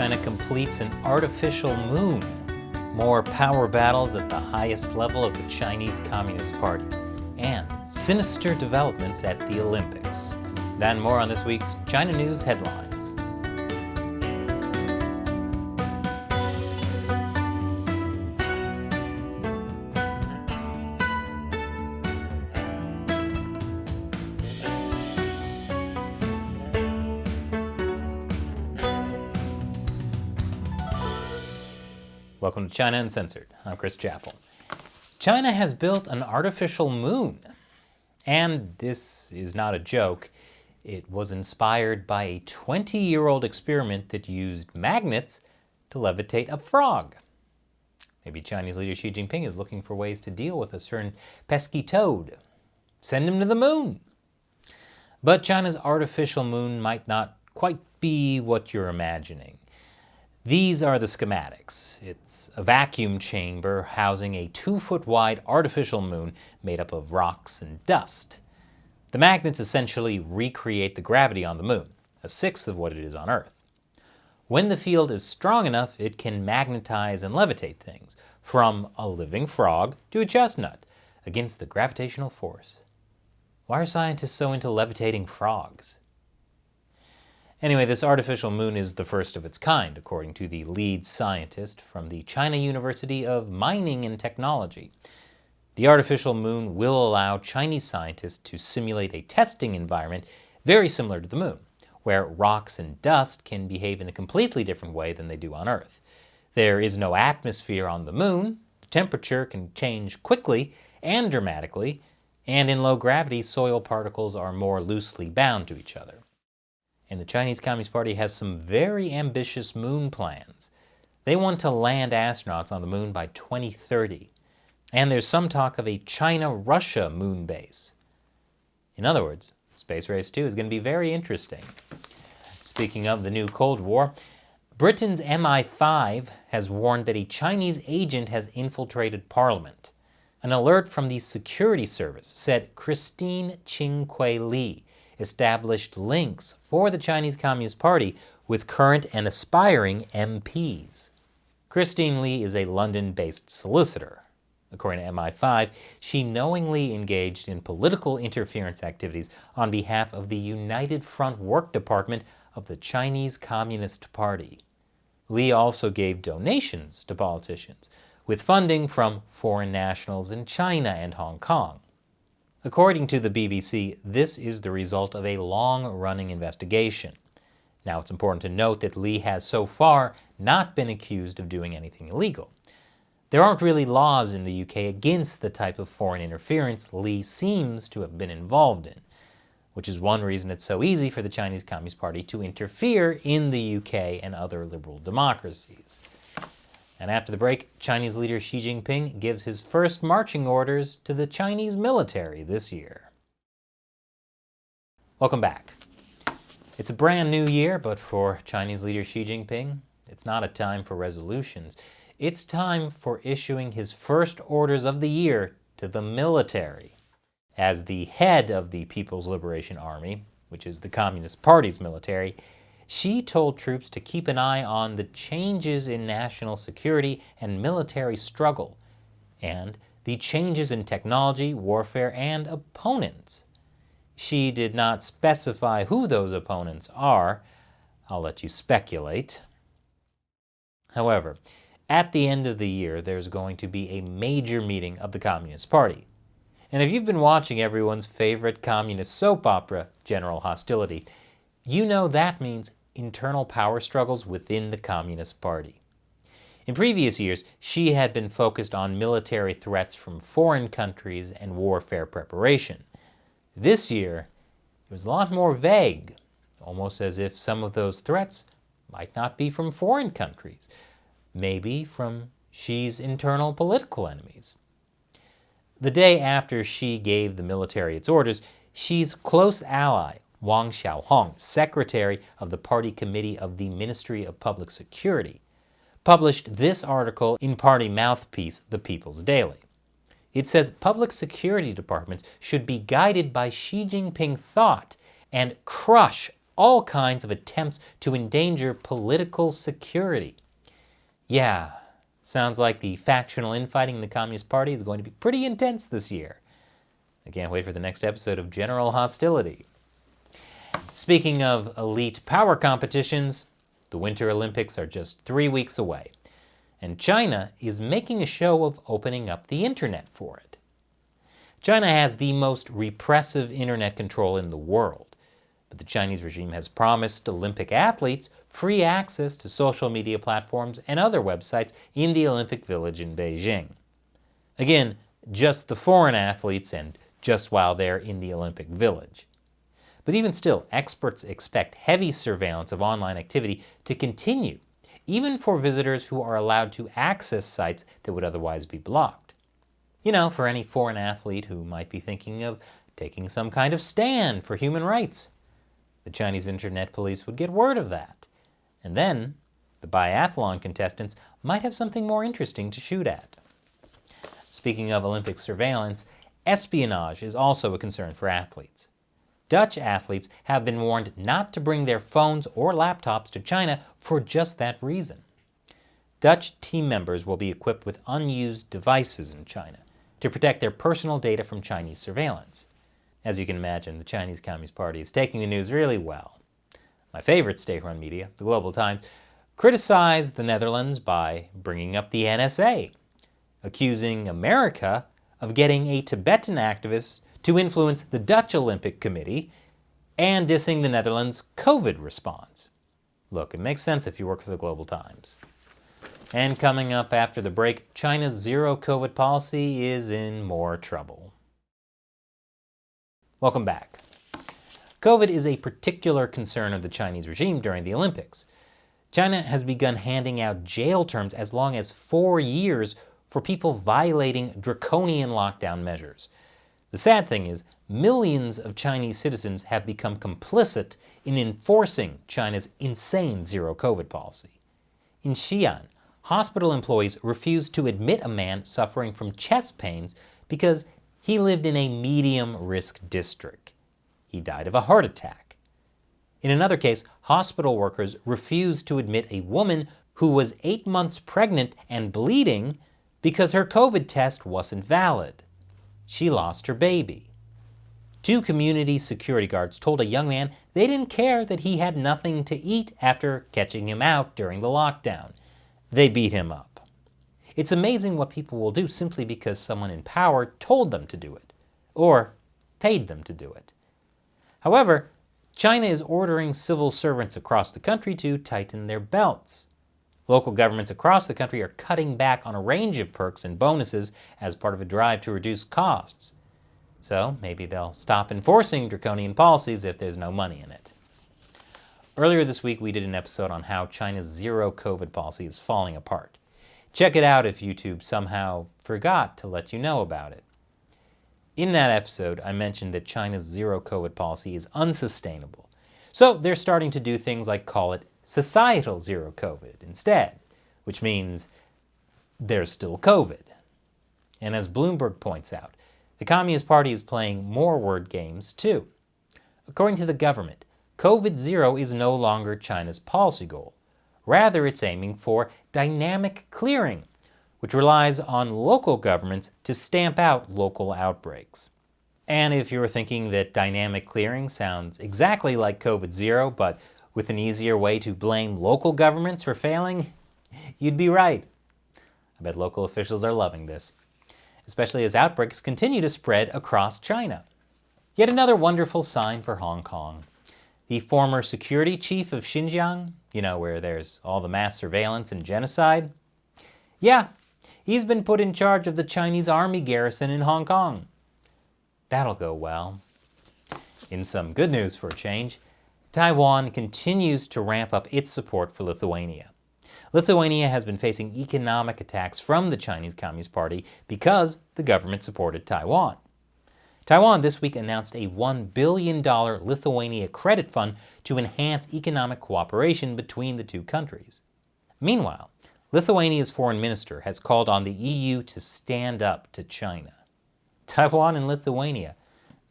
China completes an artificial moon. More power battles at the highest level of the Chinese Communist Party. And sinister developments at the Olympics. That and more on this week's China News Headlines. Welcome to China Uncensored. I'm Chris Chappell. China has built an artificial moon. And this is not a joke. It was inspired by a 20-year-old experiment that used magnets to levitate a frog. Maybe Chinese leader Xi Jinping is looking for ways to deal with a certain pesky toad. Send him to the moon. But China's artificial moon might not quite be what you're imagining. These are the schematics. It's a vacuum chamber housing a 2-foot-wide artificial moon made up of rocks and dust. The magnets essentially recreate the gravity on the moon, a sixth of what it is on Earth. When the field is strong enough, it can magnetize and levitate things, from a living frog to a chestnut, against the gravitational force. Why are scientists so into levitating frogs? Anyway, this artificial moon is the first of its kind, according to the lead scientist from the China University of Mining and Technology. The artificial moon will allow Chinese scientists to simulate a testing environment very similar to the moon, where rocks and dust can behave in a completely different way than they do on Earth. There is no atmosphere on the moon, the temperature can change quickly and dramatically, and in low gravity, soil particles are more loosely bound to each other. And the Chinese Communist Party has some very ambitious moon plans. They want to land astronauts on the moon by 2030. And there's some talk of a China-Russia moon base. In other words, Space Race 2 is going to be very interesting. Speaking of the new Cold War, Britain's MI5 has warned that a Chinese agent has infiltrated Parliament. An alert from the security service said Christine Ching-Kwei Li established links for the Chinese Communist Party with current and aspiring MPs. Christine Li is a London-based solicitor. According to MI5, she knowingly engaged in political interference activities on behalf of the United Front Work Department of the Chinese Communist Party. Li also gave donations to politicians, with funding from foreign nationals in China and Hong Kong. According to the BBC, this is the result of a long-running investigation. Now, it's important to note that Li has so far not been accused of doing anything illegal. There aren't really laws in the UK against the type of foreign interference Li seems to have been involved in, which is one reason it's so easy for the Chinese Communist Party to interfere in the UK and other liberal democracies. And after the break, Chinese leader Xi Jinping gives his first marching orders to the Chinese military this year. Welcome back. It's a brand new year, but for Chinese leader Xi Jinping, it's not a time for resolutions. It's time for issuing his first orders of the year to the military. As the head of the People's Liberation Army, which is the Communist Party's military, Xi told troops to keep an eye on the changes in national security and military struggle, and the changes in technology, warfare, and opponents. Xi did not specify who those opponents are. I'll let you speculate. However, at the end of the year, there's going to be a major meeting of the Communist Party. And if you've been watching everyone's favorite communist soap opera, General Hostility, you know that means internal power struggles within the Communist Party. In previous years, Xi had been focused on military threats from foreign countries and warfare preparation. This year, it was a lot more vague, almost as if some of those threats might not be from foreign countries, maybe from Xi's internal political enemies. The day after Xi gave the military its orders, Xi's close ally, Wang Xiaohong, secretary of the party committee of the Ministry of Public Security, published this article in party mouthpiece, The People's Daily. It says public security departments should be guided by Xi Jinping thought and crush all kinds of attempts to endanger political security. Yeah, sounds like the factional infighting in the Communist Party is going to be pretty intense this year. I can't wait for the next episode of General Hostility. Speaking of elite power competitions, the Winter Olympics are just 3 weeks away, and China is making a show of opening up the internet for it. China has the most repressive internet control in the world, but the Chinese regime has promised Olympic athletes free access to social media platforms and other websites in the Olympic Village in Beijing. Again, just the foreign athletes and just while they're in the Olympic Village. But even still, experts expect heavy surveillance of online activity to continue, even for visitors who are allowed to access sites that would otherwise be blocked. You know, for any foreign athlete who might be thinking of taking some kind of stand for human rights. The Chinese internet police would get word of that. And then, the biathlon contestants might have something more interesting to shoot at. Speaking of Olympic surveillance, espionage is also a concern for athletes. Dutch athletes have been warned not to bring their phones or laptops to China for just that reason. Dutch team members will be equipped with unused devices in China to protect their personal data from Chinese surveillance. As you can imagine, the Chinese Communist Party is taking the news really well. My favorite state-run media, the Global Times, criticized the Netherlands by bringing up the NSA, accusing America of getting a Tibetan activist to influence the Dutch Olympic Committee, and dissing the Netherlands' COVID response. Look, it makes sense if you work for the Global Times. And coming up after the break, China's zero COVID policy is in more trouble. Welcome back. COVID is a particular concern of the Chinese regime during the Olympics. China has begun handing out jail terms as long as 4 years for people violating draconian lockdown measures. The sad thing is, millions of Chinese citizens have become complicit in enforcing China's insane zero-COVID policy. In Xi'an, hospital employees refused to admit a man suffering from chest pains because he lived in a medium-risk district. He died of a heart attack. In another case, hospital workers refused to admit a woman who was 8 months pregnant and bleeding because her COVID test wasn't valid. She lost her baby. 2 community security guards told a young man they didn't care that he had nothing to eat after catching him out during the lockdown. They beat him up. It's amazing what people will do simply because someone in power told them to do it, or paid them to do it. However, China is ordering civil servants across the country to tighten their belts. Local governments across the country are cutting back on a range of perks and bonuses as part of a drive to reduce costs. So maybe they'll stop enforcing draconian policies if there's no money in it. Earlier this week, we did an episode on how China's zero COVID policy is falling apart. Check it out if YouTube somehow forgot to let you know about it. In that episode, I mentioned that China's zero COVID policy is unsustainable. So they're starting to do things like call it societal zero COVID instead, which means there's still COVID. And as Bloomberg points out, the Communist Party is playing more word games too. According to the government, COVID zero is no longer China's policy goal. Rather, it's aiming for dynamic clearing, which relies on local governments to stamp out local outbreaks. And if you're thinking that dynamic clearing sounds exactly like COVID zero, but with an easier way to blame local governments for failing, you'd be right. I bet local officials are loving this, especially as outbreaks continue to spread across China. Yet another wonderful sign for Hong Kong. The former security chief of Xinjiang, where there's all the mass surveillance and genocide, he's been put in charge of the Chinese army garrison in Hong Kong. That'll go well. In some good news for a change, Taiwan continues to ramp up its support for Lithuania. Lithuania has been facing economic attacks from the Chinese Communist Party because the government supported Taiwan. Taiwan this week announced a $1 billion Lithuania credit fund to enhance economic cooperation between the two countries. Meanwhile, Lithuania's foreign minister has called on the EU to stand up to China. Taiwan and Lithuania,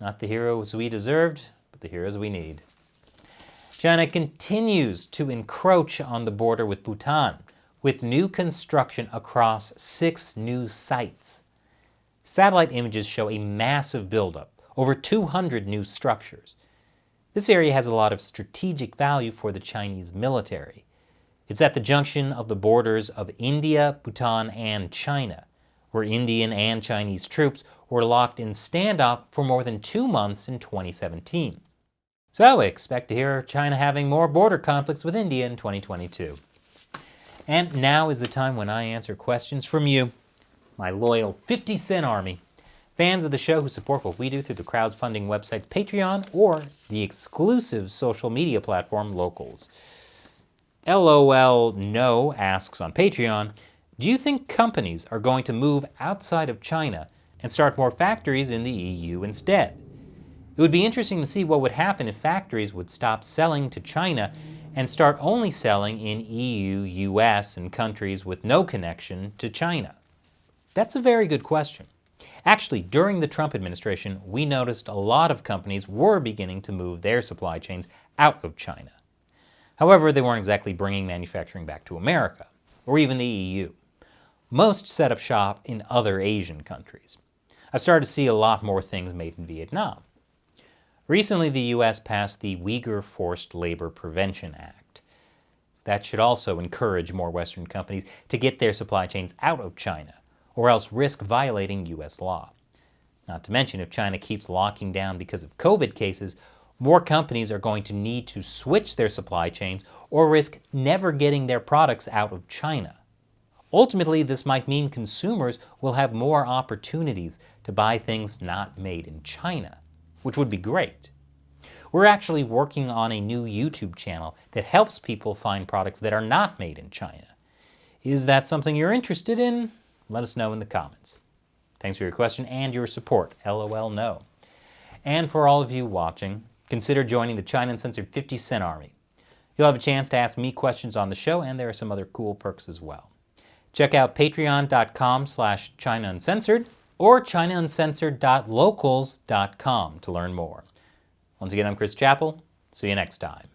not the heroes we deserved, but the heroes we need. China continues to encroach on the border with Bhutan, with new construction across 6 new sites. Satellite images show a massive buildup, over 200 new structures. This area has a lot of strategic value for the Chinese military. It's at the junction of the borders of India, Bhutan, and China, where Indian and Chinese troops were locked in standoff for more than 2 months in 2017. So expect to hear China having more border conflicts with India in 2022. And now is the time when I answer questions from you, my loyal 50-cent army, fans of the show who support what we do through the crowdfunding website Patreon or the exclusive social media platform Locals. LOL No asks on Patreon, do you think companies are going to move outside of China and start more factories in the EU instead? It would be interesting to see what would happen if factories would stop selling to China and start only selling in EU, US, and countries with no connection to China. That's a very good question. Actually, during the Trump administration, we noticed a lot of companies were beginning to move their supply chains out of China. However, they weren't exactly bringing manufacturing back to America, or even the EU. Most set up shop in other Asian countries. I've started to see a lot more things made in Vietnam. Recently, the U.S. passed the Uyghur Forced Labor Prevention Act. That should also encourage more Western companies to get their supply chains out of China, or else risk violating U.S. law. Not to mention, if China keeps locking down because of COVID cases, more companies are going to need to switch their supply chains or risk never getting their products out of China. Ultimately, this might mean consumers will have more opportunities to buy things not made in China, which would be great. We're actually working on a new YouTube channel that helps people find products that are not made in China. Is that something you're interested in? Let us know in the comments. Thanks for your question and your support, LOL No. And for all of you watching, consider joining the China Uncensored 50-cent army. You'll have a chance to ask me questions on the show, and there are some other cool perks as well. Check out patreon.com/China Uncensored or ChinaUncensored.locals.com to learn more. Once again, I'm Chris Chappell. See you next time.